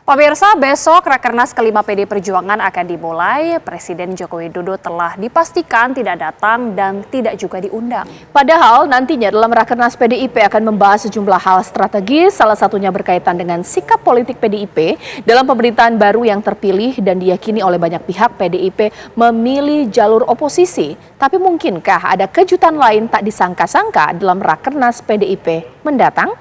Pemirsa, besok Rakernas kelima PD Perjuangan akan dimulai. Presiden Joko Widodo telah dipastikan tidak datang dan tidak juga diundang. Padahal nantinya dalam Rakernas PDIP akan membahas sejumlah hal strategis, salah satunya berkaitan dengan sikap politik PDIP dalam pemerintahan baru yang terpilih dan diyakini oleh banyak pihak PDIP memilih jalur oposisi. Tapi mungkinkah ada kejutan lain tak disangka-sangka dalam Rakernas PDIP mendatang?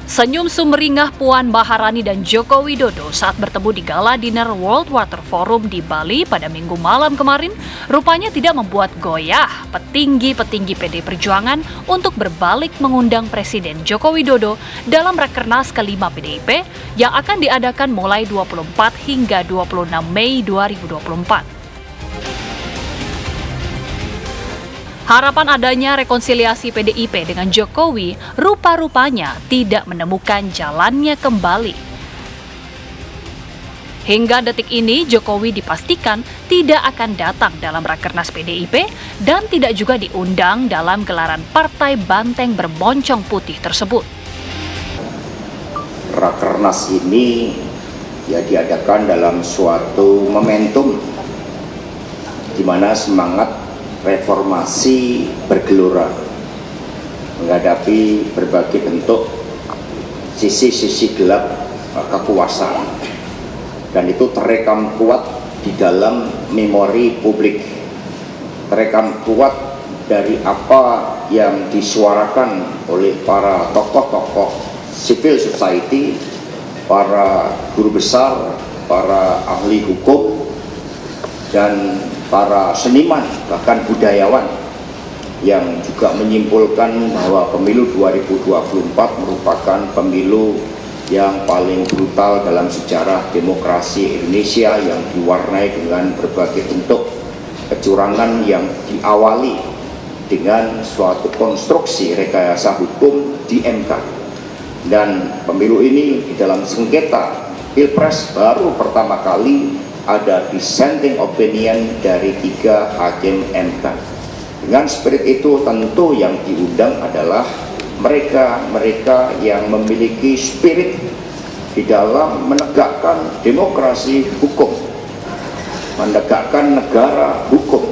Senyum sumringah Puan Maharani dan Joko Widodo saat bertemu di gala dinner World Water Forum di Bali pada Minggu malam kemarin rupanya tidak membuat goyah petinggi-petinggi PD Perjuangan untuk berbalik mengundang Presiden Joko Widodo dalam Rakernas kelima PDIP yang akan diadakan mulai 24 hingga 26 Mei 2024. Harapan adanya rekonsiliasi PDIP dengan Jokowi rupa-rupanya tidak menemukan jalannya kembali. Hingga detik ini Jokowi dipastikan tidak akan datang dalam Rakernas PDIP dan tidak juga diundang dalam gelaran Partai Banteng Bermoncong Putih tersebut. Rakernas ini diadakan dalam suatu momentum di mana semangat reformasi bergelora menghadapi berbagai bentuk sisi-sisi gelap kekuasaan, dan itu terekam kuat di dalam memori publik, terekam kuat dari apa yang disuarakan oleh para tokoh-tokoh civil society, para guru besar, para ahli hukum, dan para seniman, bahkan budayawan yang juga menyimpulkan bahwa pemilu 2024 merupakan pemilu yang paling brutal dalam sejarah demokrasi Indonesia, yang diwarnai dengan berbagai bentuk kecurangan yang diawali dengan suatu konstruksi rekayasa hukum di MK. Dan pemilu ini di dalam sengketa Pilpres baru pertama kali ada dissenting opinion dari 3 hakim MK. Dengan spirit itu tentu yang diundang adalah mereka yang memiliki spirit di dalam menegakkan demokrasi hukum, menegakkan negara hukum,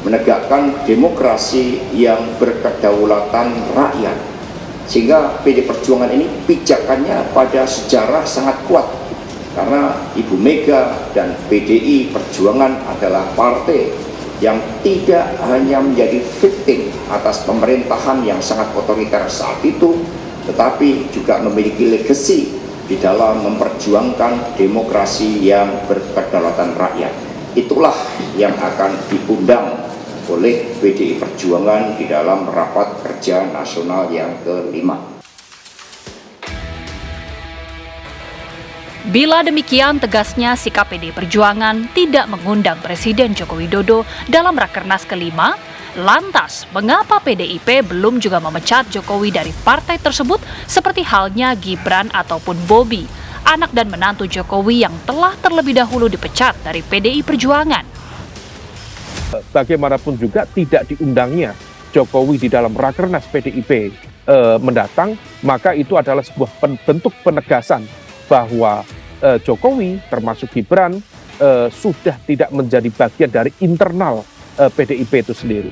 menegakkan demokrasi yang berkedaulatan rakyat. Sehingga PD Perjuangan ini pijakannya pada sejarah sangat kuat, karena Ibu Mega dan PDI Perjuangan adalah partai yang tidak hanya menjadi victim atas pemerintahan yang sangat otoriter saat itu, tetapi juga memiliki legacy di dalam memperjuangkan demokrasi yang berkedaulatan rakyat. Itulah yang akan diundang oleh PDI Perjuangan di dalam rapat kerja nasional yang kelima. Bila demikian, tegasnya sikap PD Perjuangan tidak mengundang Presiden Joko Widodo dalam Rakernas kelima. Lantas, mengapa PDIP belum juga memecat Jokowi dari partai tersebut seperti halnya Gibran ataupun Bobi, anak dan menantu Jokowi yang telah terlebih dahulu dipecat dari PDI Perjuangan? Bagaimanapun juga tidak diundangnya Jokowi di dalam Rakernas PDIP mendatang, maka itu adalah sebuah bentuk penegasan bahwa Jokowi termasuk Gibran sudah tidak menjadi bagian dari internal PDIP itu sendiri.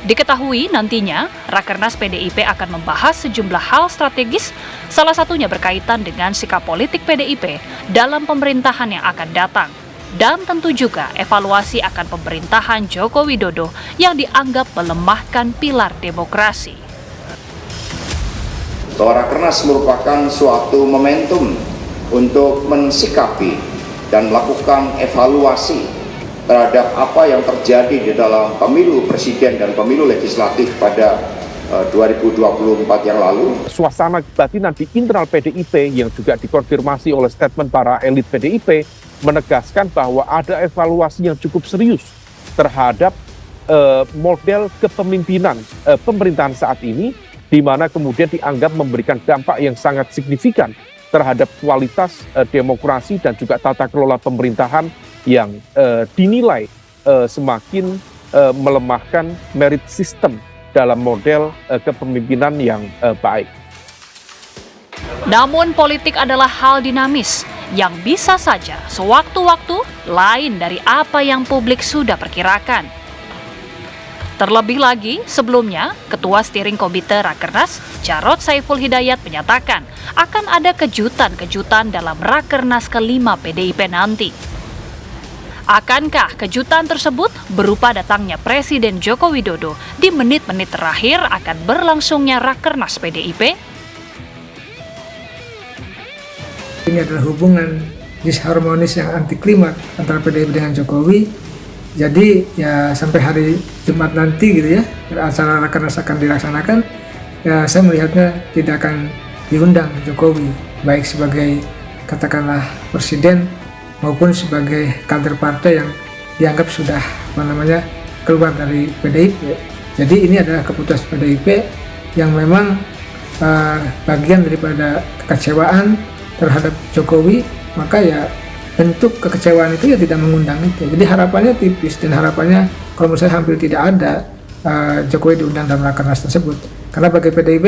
Diketahui nantinya Rakernas PDIP akan membahas sejumlah hal strategis, salah satunya berkaitan dengan sikap politik PDIP dalam pemerintahan yang akan datang. Dan tentu juga evaluasi akan pemerintahan Joko Widodo yang dianggap melemahkan pilar demokrasi. Bahwa Rakernas merupakan suatu momentum untuk mensikapi dan melakukan evaluasi terhadap apa yang terjadi di dalam pemilu presiden dan pemilu legislatif pada 2024 yang lalu. Suasana kebatinan di internal PDIP yang juga dikonfirmasi oleh statement para elit PDIP menegaskan bahwa ada evaluasi yang cukup serius terhadap model kepemimpinan pemerintahan saat ini, di mana kemudian dianggap memberikan dampak yang sangat signifikan terhadap kualitas demokrasi dan juga tata kelola pemerintahan yang dinilai semakin melemahkan merit system dalam model kepemimpinan yang baik. Namun politik adalah hal dinamis yang bisa saja sewaktu-waktu lain dari apa yang publik sudah perkirakan. Terlebih lagi, sebelumnya, Ketua Steering Komite Rakernas, Jarod Saiful Hidayat menyatakan akan ada kejutan-kejutan dalam Rakernas kelima PDIP nanti. Akankah kejutan tersebut berupa datangnya Presiden Joko Widodo di menit-menit terakhir akan berlangsungnya Rakernas PDIP? Ini adalah hubungan disharmonis yang anti klimaks antara PDIP dengan Jokowi. Jadi ya sampai hari Jumat nanti gitu ya, acara Rakernas akan dilaksanakan, ya saya melihatnya tidak akan diundang Jokowi, baik sebagai katakanlah presiden maupun sebagai kader partai yang dianggap sudah keluar dari PDIP. Jadi ini adalah keputusan PDIP yang memang bagian daripada kekecewaan terhadap Jokowi, maka ya bentuk kekecewaan itu ya tidak mengundang itu. Jadi harapannya tipis dan harapannya kalau menurut saya hampir tidak ada Jokowi diundang dalam Rakernas tersebut. Karena bagi PDIP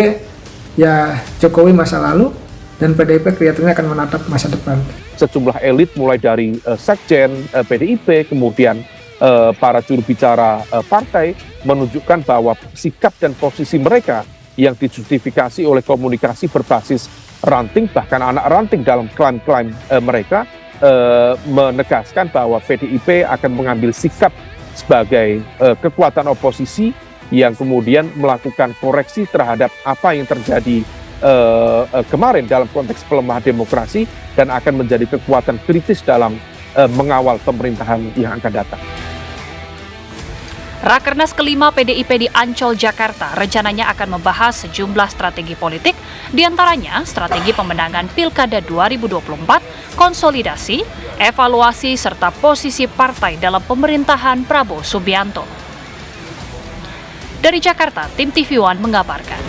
ya Jokowi masa lalu dan PDIP kelihatannya akan menatap masa depan. Sejumlah elit mulai dari sekjen PDIP, kemudian para juru bicara partai menunjukkan bahwa sikap dan posisi mereka yang dijustifikasi oleh komunikasi berbasis ranting, bahkan anak ranting dalam klaim-klaim mereka, menegaskan bahwa PDIP akan mengambil sikap sebagai kekuatan oposisi yang kemudian melakukan koreksi terhadap apa yang terjadi kemarin dalam konteks pelemahan demokrasi dan akan menjadi kekuatan kritis dalam mengawal pemerintahan yang akan datang. Rakernas kelima PDIP di Ancol, Jakarta rencananya akan membahas sejumlah strategi politik, diantaranya strategi pemenangan Pilkada 2024, konsolidasi, evaluasi, serta posisi partai dalam pemerintahan Prabowo Subianto. Dari Jakarta, tim TV One mengabarkan.